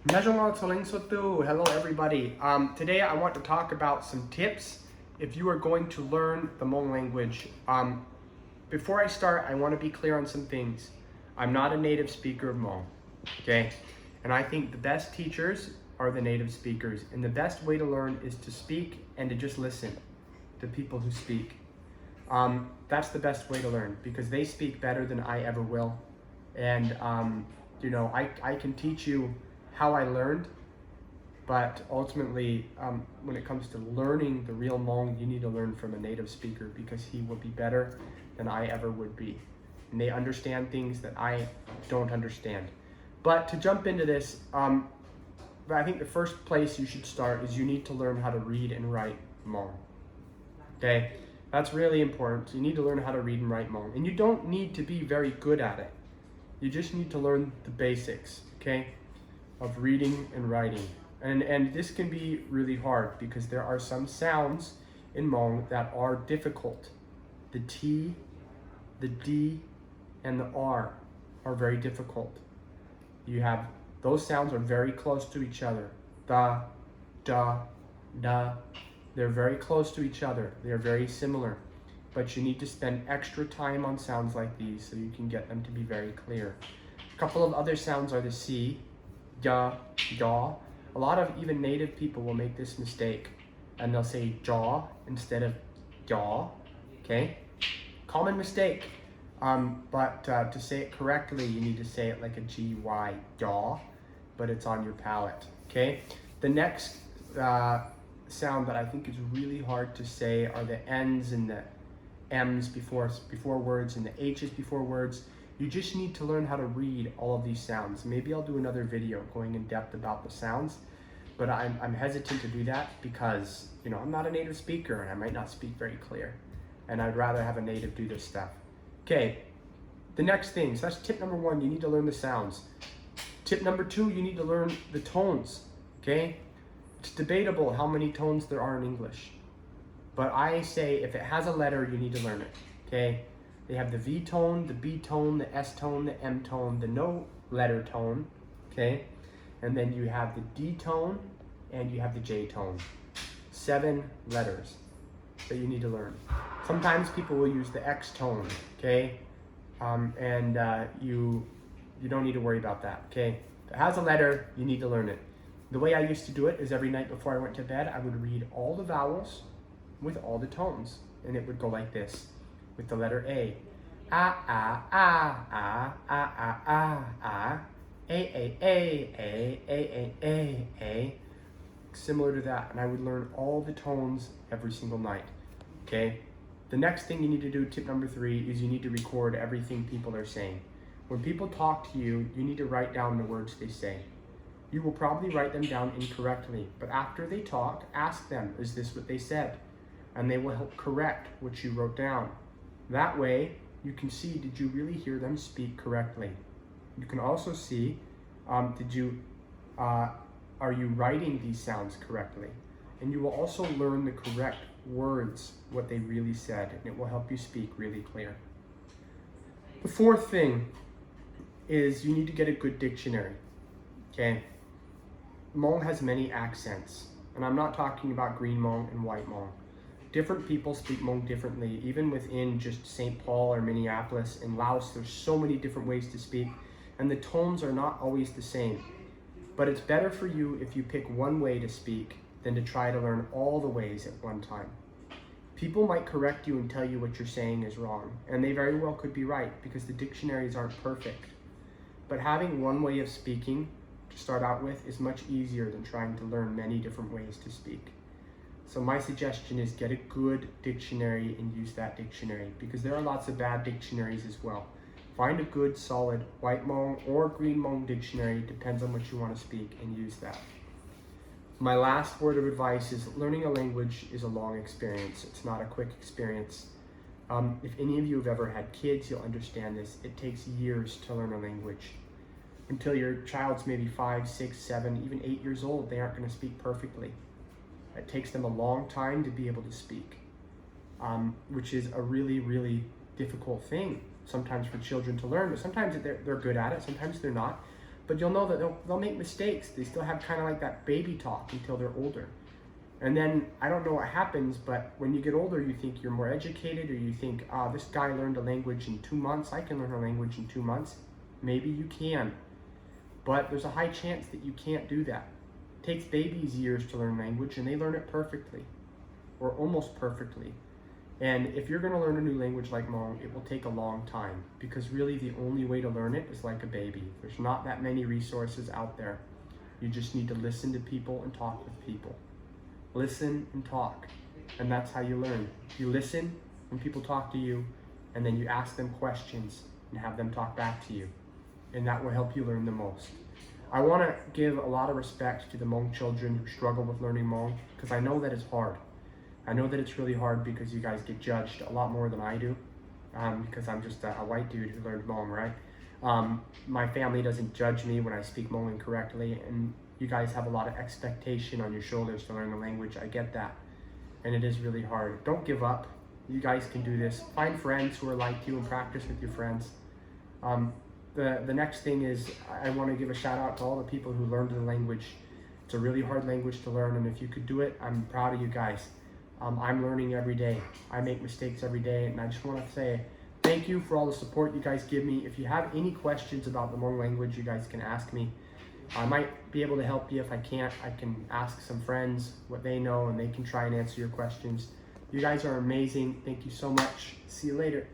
Hello everybody. Today I want to talk about some tips if you are going to learn the Hmong language. Before I start, I want to be clear on some things. I'm not a native speaker of Hmong, okay? And I think the best teachers are the native speakers, and the best way to learn is to speak and to just listen to people who speak. That's the best way to learn because they speak better than I ever will. And I can teach you how I learned, but ultimately, when it comes to learning the real Hmong, you need to learn from a native speaker because he will be better than I ever would be. And they understand things that I don't understand. But to jump into this, I think the first place you should start is you need to learn how to read and write Hmong. Okay, that's really important. You need to learn how to read and write Hmong. And you don't need to be very good at it. You just need to learn the basics, okay, of reading and writing. And this can be really hard because there are some sounds in Hmong that are difficult. The T, the D, and the R are very difficult. Those sounds are very close to each other. Da, da, da. They're very close to each other. They're very similar. But you need to spend extra time on sounds like these so you can get them to be very clear. A couple of other sounds are the C, ya, jaw. A lot of even native people will make this mistake and they'll say jaw instead of jaw, okay? Common mistake, but to say it correctly, you need to say it like a G-Y, jaw, but it's on your palate, okay? The next sound that I think is really hard to say are the N's and the M's before words and the H's before words. You just need to learn how to read all of these sounds. Maybe I'll do another video going in depth about the sounds, but I'm hesitant to do that because I'm not a native speaker and I might not speak very clear, and I'd rather have a native do this stuff. Okay, the next thing, so that's tip number 1, you need to learn the sounds. Tip number 2, you need to learn the tones, okay? It's debatable how many tones there are in English. But I say if it has a letter, you need to learn it, okay? They have the V tone, the B tone, the S tone, the M tone, the no letter tone, okay? And then you have the D tone and you have the J tone. 7 letters that you need to learn. Sometimes people will use the X tone, okay? You don't need to worry about that, okay? If it has a letter, you need to learn it. The way I used to do it is every night before I went to bed, I would read all the vowels with all the tones, and it would go like this with the letter A. Ah, ah, ah, ah, ah, ah, ah, ah, a, similar to that, and I would learn all the tones every single night, okay? The next thing you need to do, tip number 3, is you need to record everything people are saying. When people talk to you, you need to write down the words they say. You will probably write them down incorrectly, but after they talk, ask them, is this what they said? And they will help correct what you wrote down. That way, you can see, did you really hear them speak correctly? You can also see, are you writing these sounds correctly? And you will also learn the correct words, what they really said, and it will help you speak really clear. The 4th thing is you need to get a good dictionary, okay? Hmong has many accents, and I'm not talking about green Hmong and white Hmong. Different people speak Hmong differently, even within just St. Paul or Minneapolis. In Laos, there's so many different ways to speak, and the tones are not always the same. But it's better for you if you pick one way to speak than to try to learn all the ways at one time. People might correct you and tell you what you're saying is wrong, and they very well could be right because the dictionaries aren't perfect. But having one way of speaking to start out with is much easier than trying to learn many different ways to speak. So my suggestion is get a good dictionary and use that dictionary because there are lots of bad dictionaries as well. Find a good, solid white Hmong or green Hmong dictionary, depends on what you want to speak, and use that. My last word of advice is learning a language is a long experience. It's not a quick experience. If any of you have ever had kids, you'll understand this. It takes years to learn a language. Until your child's maybe 5, 6, 7, even 8 years old, they aren't going to speak perfectly. It takes them a long time to be able to speak, which is a really, really difficult thing sometimes for children to learn. But sometimes they're good at it, sometimes they're not. But you'll know that they'll make mistakes. They still have kind of like that baby talk until they're older. And then, I don't know what happens, but when you get older, you think you're more educated, or you think, this guy learned a language in 2 months, I can learn a language in 2 months. Maybe you can, but there's a high chance that you can't do that. It takes babies years to learn language, and they learn it perfectly, or almost perfectly. And if you're going to learn a new language like Hmong, it will take a long time, because really the only way to learn it is like a baby. There's not that many resources out there. You just need to listen to people and talk with people. Listen and talk, and that's how you learn. You listen when people talk to you, and then you ask them questions and have them talk back to you, and that will help you learn the most. I want to give a lot of respect to the Hmong children who struggle with learning Hmong, because I know that it's hard. I know that it's really hard because you guys get judged a lot more than I do, because I'm just a white dude who learned Hmong, right? My family doesn't judge me when I speak Hmong incorrectly, and you guys have a lot of expectation on your shoulders to learn the language. I get that, and it is really hard. Don't give up. You guys can do this. Find friends who are like you and practice with your friends. The next thing is, I want to give a shout out to all the people who learned the language. It's a really hard language to learn, and if you could do it, I'm proud of you guys. I'm learning every day. I make mistakes every day, and I just want to say thank you for all the support you guys give me. If you have any questions about the Hmong language, you guys can ask me. I might be able to help you. If I can't, I can ask some friends what they know, and they can try and answer your questions. You guys are amazing. Thank you so much. See you later.